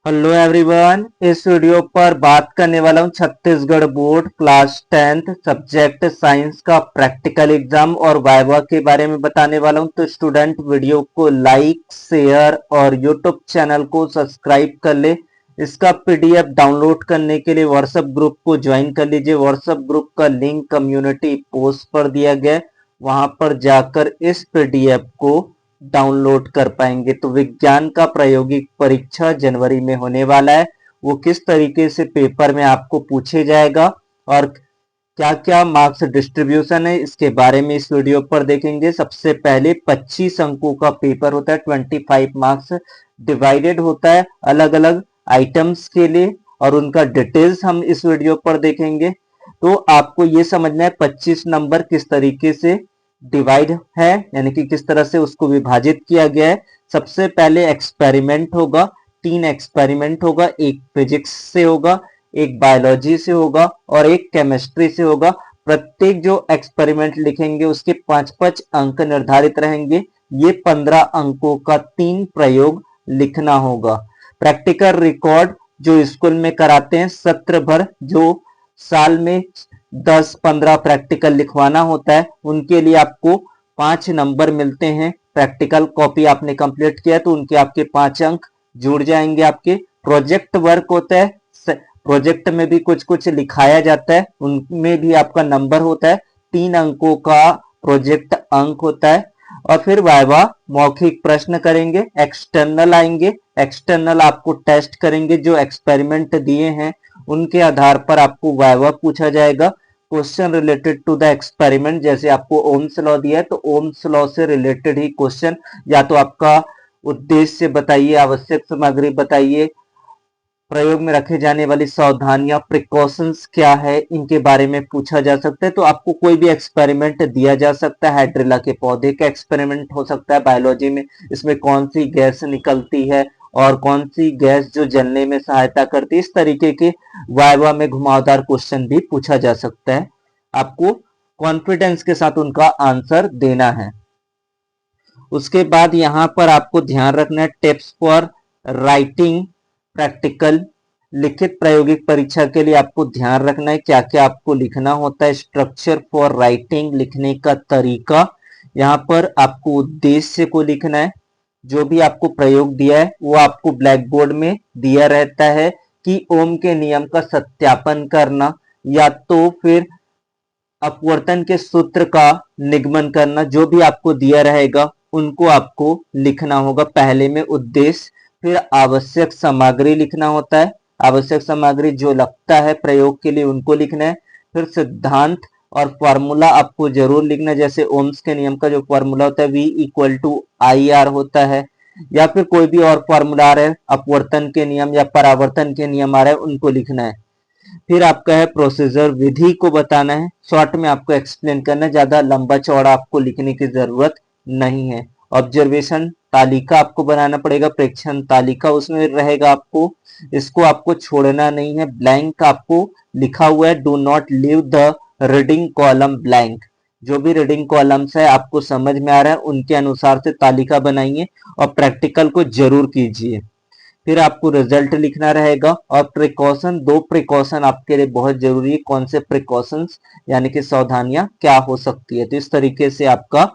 Hello everyone. इस video पर बात करने वाला हूँ Chhattisgarh board class 10th subject science का प्रैक्टिकल एग्जाम और वाइवा के बारे में बताने वाला हूँ। तो स्टूडेंट वीडियो को लाइक शेयर और यूट्यूब चैनल को सब्सक्राइब कर ले। इसका पीडीएफ डाउनलोड करने के लिए व्हाट्सएप ग्रुप को ज्वाइन कर लीजिए। व्हाट्सएप ग्रुप का लिंक कम्युनिटी पोस्ट पर दिया गया है, वहां पर जाकर इस पीडीएफ को डाउनलोड कर पाएंगे। तो विज्ञान का प्रायोगिक परीक्षा जनवरी में होने वाला है, वो किस तरीके से पेपर में आपको पूछे जाएगा और क्या क्या मार्क्स डिस्ट्रीब्यूशन है, इसके बारे में इस वीडियो पर देखेंगे। सबसे पहले 25 अंकों का पेपर होता है, 25 मार्क्स डिवाइडेड होता है अलग अलग आइटम्स के लिए और उनका डिटेल्स हम इस वीडियो पर देखेंगे। तो आपको ये समझना है 25 नंबर किस तरीके से डिवाइड है, यानी कि किस तरह से उसको विभाजित किया गया है। सबसे पहले एक्सपेरिमेंट होगा, 3 एक्सपेरिमेंट होगा, एक फिजिक्स से होगा, एक बायोलॉजी से होगा और एक केमिस्ट्री से होगा। प्रत्येक जो एक्सपेरिमेंट लिखेंगे उसके 5-5 अंक निर्धारित रहेंगे। ये 15 अंकों का 3 प्रयोग लिखना होगा। प्रैक्टिकल रिकॉर्ड जो स्कूल में कराते हैं सत्र भर, जो साल में 10-15 प्रैक्टिकल लिखवाना होता है, उनके लिए आपको 5 नंबर मिलते हैं। प्रैक्टिकल कॉपी आपने कंप्लीट किया तो उनके आपके 5 अंक जुड़ जाएंगे। आपके प्रोजेक्ट वर्क होता है, प्रोजेक्ट में भी कुछ कुछ लिखाया जाता है, उनमें भी आपका नंबर होता है। 3 अंकों का प्रोजेक्ट अंक होता है। और फिर वाइवा मौखिक प्रश्न करेंगे, एक्सटर्नल आएंगे, एक्सटर्नल आपको टेस्ट करेंगे। जो एक्सपेरिमेंट दिए हैं उनके आधार पर आपको वाइवा पूछा जाएगा। Question related to the experiment, जैसे आपको ओम्स लॉ दिया है तो ओम्स लॉ से रिलेटेड ही क्वेश्चन, या तो आपका उद्देश्य बताइए, आवश्यक सामग्री बताइए, प्रयोग में रखे जाने वाली सावधानियां प्रिकॉशंस क्या है, इनके बारे में पूछा जा सकता है। तो आपको कोई भी एक्सपेरिमेंट दिया जा सकता है। हाइड्रिला के पौधे का एक्सपेरिमेंट हो सकता है बायोलॉजी में, इसमें कौन सी गैस निकलती है और कौन सी गैस जो जलने में सहायता करती है। इस तरीके के वाइवा में घुमावदार क्वेश्चन भी पूछा जा सकता है। आपको कॉन्फिडेंस के साथ उनका आंसर देना है। उसके बाद यहाँ पर आपको ध्यान रखना है टिप्स फॉर राइटिंग प्रैक्टिकल। लिखित प्रायोगिक परीक्षा के लिए आपको ध्यान रखना है क्या क्या आपको लिखना होता है। स्ट्रक्चर फॉर राइटिंग, लिखने का तरीका, यहाँ पर आपको उद्देश्य को लिखना है। जो भी आपको प्रयोग दिया है वो आपको ब्लैक बोर्ड में दिया रहता है कि ओम के नियम का सत्यापन करना या तो फिर अपवर्तन के सूत्र का निगमन करना, जो भी आपको दिया रहेगा उनको आपको लिखना होगा। पहले में उद्देश्य, फिर आवश्यक सामग्री लिखना होता है, आवश्यक सामग्री जो लगता है प्रयोग के लिए उनको लिखना है। फिर सिद्धांत और फॉर्मूला आपको जरूर लिखना है, जैसे ओम्स के नियम का जो फॉर्मूला होता है V=IR होता है, या फिर कोई भी और फॉर्मूला आ रहा है, अपवर्तन के नियम या परावर्तन के नियम आ रहे हैं, उनको लिखना है। फिर आपका है प्रोसीजर, विधि को बताना है, शॉर्ट में आपको एक्सप्लेन करना है, ज्यादा लंबा चौड़ा आपको लिखने की जरूरत नहीं है। ऑब्जर्वेशन तालिका आपको बनाना पड़ेगा, प्रेक्षण तालिका उसमें रहेगा आपको, इसको आपको छोड़ना नहीं है। ब्लैंक आपको लिखा हुआ है, do not leave the reading column blank. जो भी रीडिंग कॉलम्स है आपको समझ में आ रहा है उनके अनुसार से तालिका बनाइए और प्रैक्टिकल को जरूर कीजिए। फिर आपको रिजल्ट लिखना रहेगा। और प्रिकॉशन, 2 प्रिकॉशन आपके लिए बहुत जरूरी है। कौन से प्रिकॉशंस, यानी कि सावधानियां क्या हो सकती है। तो इस तरीके से आपका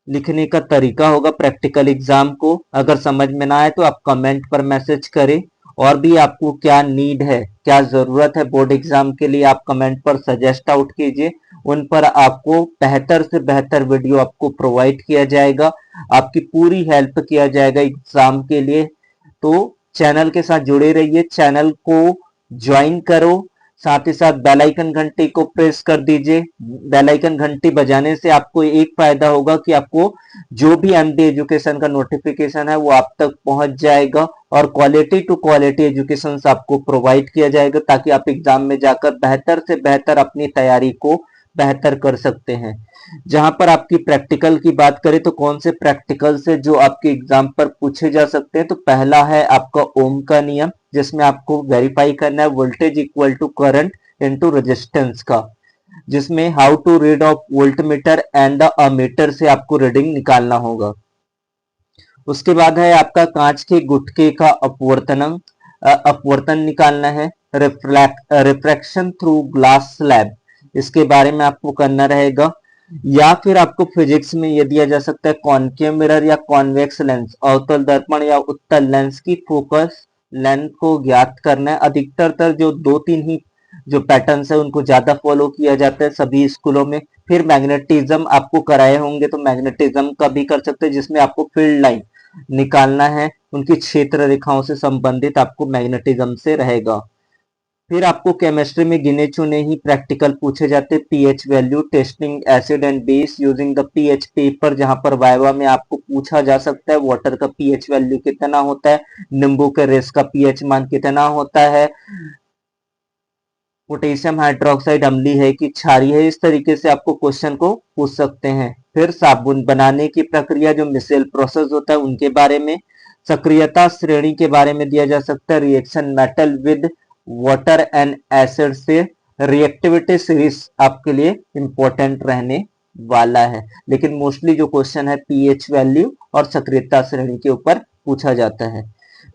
लिखने का तरीका होगा प्रैक्टिकल एग्जाम को। अगर समझ में ना आए तो आप कमेंट पर मैसेज करें। और भी आपको क्या नीड है, क्या जरूरत है बोर्ड एग्जाम के लिए, आप कमेंट पर सजेस्ट आउट कीजिए। उन पर आपको बेहतर से बेहतर वीडियो आपको प्रोवाइड किया जाएगा, आपकी पूरी हेल्प किया जाएगा एग्जाम के लिए। तो चैनल के साथ जुड़े रहिए, चैनल को ज्वाइन करो, साथ ही साथ बेल आइकन घंटी को प्रेस कर दीजिए। बेल आइकन घंटी बजाने से आपको एक फायदा होगा कि आपको जो भी एमडी एजुकेशन का नोटिफिकेशन है वो आप तक पहुंच जाएगा और क्वालिटी टू क्वालिटी एजुकेशन आपको प्रोवाइड किया जाएगा, ताकि आप एग्जाम में जाकर बेहतर से बेहतर अपनी तैयारी को बेहतर कर सकते हैं। जहां पर आपकी प्रैक्टिकल की बात करें तो कौन से प्रैक्टिकल से जो आपके एग्जाम पर पूछे जा सकते हैं, तो पहला है आपका ओम का नियम, जिसमें आपको वेरीफाई करना है voltage equal to current into resistance का, जिसमें how to read off voltmeter and ammeter से आपको रीडिंग निकालना होगा। उसके बाद है आपका कांच के गुटके का अपवर्तनांक, अपवर्तन निकालना है, रिफ्रैक्शन थ्रू ग्लास स्लैब, इसके बारे में आपको करना रहेगा। या फिर आपको फिजिक्स में ये दिया जा सकता है कॉनकेव मिरर या कॉन्वेक्स लेंस, अवतल दर्पण या उत्तल लेंस की फोकस लेंथ को ज्ञात करना है। अधिकतर जो दो तीन ही जो पैटर्न्स है उनको ज्यादा फॉलो किया जाता है सभी स्कूलों में। फिर मैग्नेटिज्म आपको कराए होंगे तो मैग्नेटिज्म का भी कर सकते हैं, जिसमें आपको फील्ड लाइन निकालना है, उनकी क्षेत्र रेखाओं से संबंधित आपको मैग्नेटिज्म से रहेगा। फिर आपको केमिस्ट्री में गिने चुने ही प्रैक्टिकल पूछे जाते हैं, pH value, testing acid and base using the pH paper, जहां पर वाइवा में आपको पूछा जा सकता है वाटर का पीएच वैल्यू कितना होता है, नींबू के रस का पीएच मान कितना होता है, पोटेशियम हाइड्रोक्साइड अम्लीय है कि क्षारीय है, इस तरीके से आपको क्वेश्चन को पूछ सकते हैं। फिर साबुन बनाने की प्रक्रिया जो मिसेल प्रोसेस होता है उनके बारे में, सक्रियता श्रेणी के बारे में दिया जा सकता है, reaction metal with water and acid से, रिएक्टिविटी सीरीज आपके लिए इंपॉर्टेंट रहने वाला है। लेकिन मोस्टली जो क्वेश्चन है पीएच वैल्यू और सक्रियता श्रेणी के ऊपर पूछा जाता है।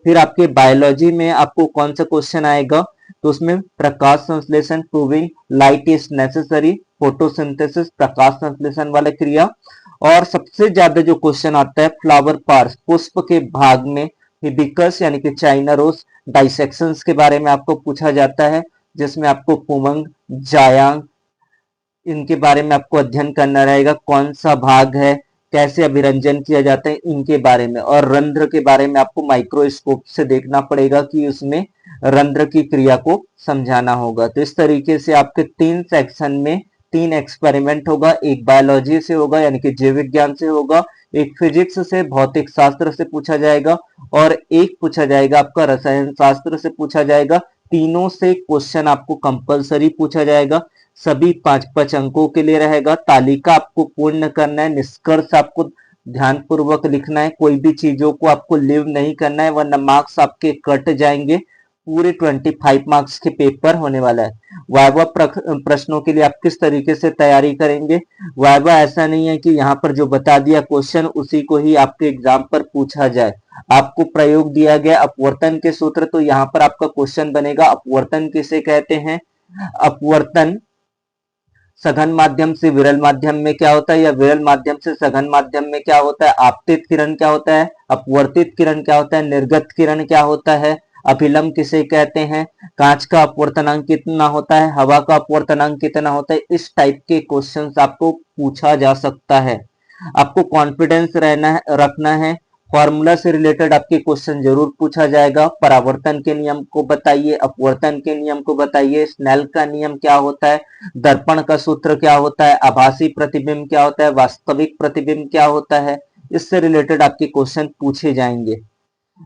फिर आपके बायोलॉजी में आपको कौन सा क्वेश्चन आएगा, तो उसमें प्रकाश संश्लेषण, proving light is necessary, photosynthesis, प्रकाश संश्लेषण वाला क्रिया। और सबसे ज्यादा जो क्वेश्चन आता है फ्लावर पार्ट्स, पुष्प के भाग में हिबिस्कस यानी कि चाइना रोज डाइसेक्शंस के बारे में आपको पूछा जाता है, जिसमें आपको पुमंग, जायांग, इनके बारे में आपको अध्ययन करना रहेगा, कौन सा भाग है, कैसे अभिरंजन किया जाता है, इनके बारे में। और रंध्र के बारे में आपको माइक्रोस्कोप से देखना पड़ेगा कि उसमें रंध्र की क्रिया को समझाना होगा। तो इस तरीके से आपके 3 सेक्शन में 3 एक्सपेरिमेंट होगा, एक बायोलॉजी से होगा यानी कि जीव विज्ञान से होगा, एक फिजिक्स से भौतिक शास्त्र से पूछा जाएगा, और एक पूछा जाएगा आपका रसायन शास्त्र से पूछा जाएगा। तीनों से क्वेश्चन आपको कंपलसरी पूछा जाएगा, सभी 5-5 अंकों के लिए रहेगा। तालिका आपको पूर्ण करना है, निष्कर्ष आपको ध्यान पूर्वक लिखना है, कोई भी चीजों को आपको लिव नहीं करना है वरना मार्क्स आपके कट जाएंगे। पूरे 25 मार्क्स के पेपर होने वाला है। वाइवा प्रश्नों के लिए आप किस तरीके से तैयारी करेंगे, वाइवा ऐसा नहीं है कि यहाँ पर जो बता दिया क्वेश्चन उसी को ही आपके एग्जाम पर पूछा जाए। आपको प्रयोग दिया गया अपवर्तन के सूत्र, तो यहाँ पर आपका क्वेश्चन बनेगा अपवर्तन किसे कहते हैं, अपवर्तन सघन माध्यम से विरल माध्यम में क्या होता है, या विरल माध्यम से सघन माध्यम में क्या होता है, आपतित किरण क्या होता है, अपवर्तित किरण क्या होता है, निर्गत किरण क्या होता है, अभिलंब किसे कहते हैं, कांच का अपवर्तनांक कितना होता है, हवा का अपवर्तनांक कितना होता है, इस टाइप के क्वेश्चंस आपको पूछा जा सकता है। आपको कॉन्फिडेंस रहना है, रखना है, फॉर्मूला से रिलेटेड आपके क्वेश्चन जरूर पूछा जाएगा। परावर्तन के नियम को बताइए, अपवर्तन के नियम को बताइए, स्नेल का नियम क्या होता है, दर्पण का सूत्र क्या होता है, आभासी प्रतिबिंब क्या होता है, वास्तविक प्रतिबिंब क्या होता है, इससे रिलेटेड आपके क्वेश्चन पूछे जाएंगे।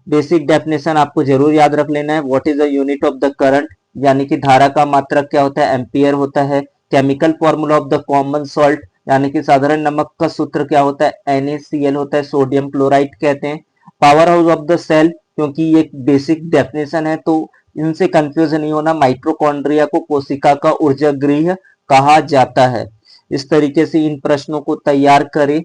बेसिक डेफिनेशन आपको जरूर याद रख लेना है, what is the unit of the current, यानी कि धारा का मात्रक क्या होता है, एम्पियर होता है। Chemical formula of the common salt, यानी कि साधारण नमक का सूत्र क्या होता है, NaCl होता है, सोडियम क्लोराइड कहते हैं। Power house of the cell, क्योंकि ये एक बेसिक डेफिनेशन है तो इनसे कंफ्यूज नहीं होना, माइट्रोकॉन्ड्रिया को कोशिका का ऊर्जा गृह कहा जाता है। इस तरीके से इन प्रश्नों को तैयार करें,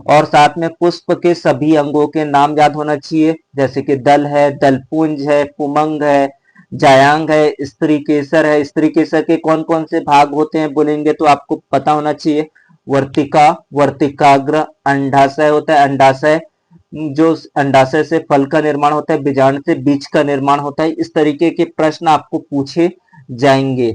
और साथ में पुष्प के सभी अंगों के नाम याद होना चाहिए, जैसे कि दल है, दलपुंज है, पुमंग है, जायांग है, स्त्री केसर है। स्त्री केसर के कौन कौन से भाग होते हैं बोलेंगे तो आपको पता होना चाहिए, वर्तिका, वर्तिकाग्र, अंडाशय होता है, अंडाशय जो अंडाशय से फल का निर्माण होता है, बीजांड से बीज का निर्माण होता है। इस तरीके के प्रश्न आपको पूछे जाएंगे,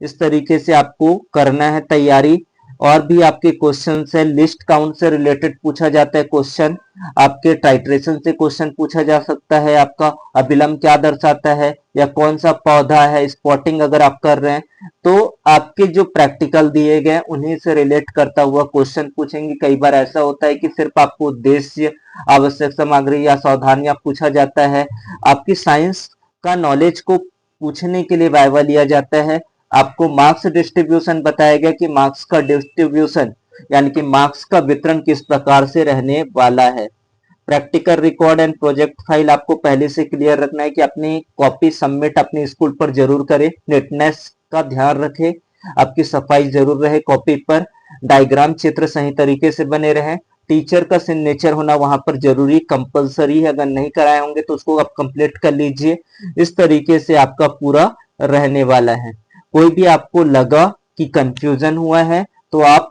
इस तरीके से आपको करना है तैयारी। और भी आपके क्वेश्चन से लिस्ट काउंट से रिलेटेड पूछा जाता है क्वेश्चन, आपके टाइट्रेशन से क्वेश्चन पूछा जा सकता है, आपका अभिलंब क्या दर्शाता है, या कौन सा पौधा है, स्पॉटिंग अगर आप कर रहे हैं तो आपके जो प्रैक्टिकल दिए गए उन्हीं से रिलेट करता हुआ क्वेश्चन पूछेंगे। कई बार ऐसा होता है कि सिर्फ आपको उद्देश्य, आवश्यक सामग्री या सावधानियां पूछा जाता है, आपकी साइंस का नॉलेज को पूछने के लिए वाइवा लिया जाता है। आपको मार्क्स डिस्ट्रीब्यूशन बताया गया कि मार्क्स का डिस्ट्रीब्यूशन यानी कि मार्क्स का वितरण किस प्रकार से रहने वाला है। Practical record and project file आपको पहले से क्लियर रखना है कि अपनी कॉपी सबमिट अपने स्कूल पर जरूर करें, नीटनेस का ध्यान रखें, आपकी सफाई जरूर रहे कॉपी पर, डायग्राम चित्र सही तरीके से बने रहे, टीचर का सिग्नेचर होना वहां पर जरूरी कंपलसरी है, अगर नहीं कराए होंगे तो उसको आप कंप्लीट कर लीजिए। इस तरीके से आपका पूरा रहने वाला है। कोई भी आपको लगा कि कंफ्यूजन हुआ है तो आप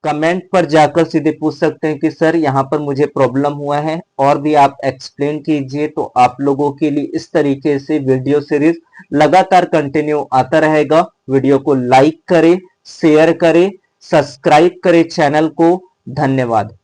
कमेंट पर जाकर सीधे पूछ सकते हैं कि सर यहाँ पर मुझे प्रॉब्लम हुआ है, और भी आप एक्सप्लेन कीजिए। तो आप लोगों के लिए इस तरीके से वीडियो सीरीज लगातार कंटिन्यू आता रहेगा। वीडियो को लाइक करें, शेयर करें, सब्सक्राइब करें चैनल को। धन्यवाद।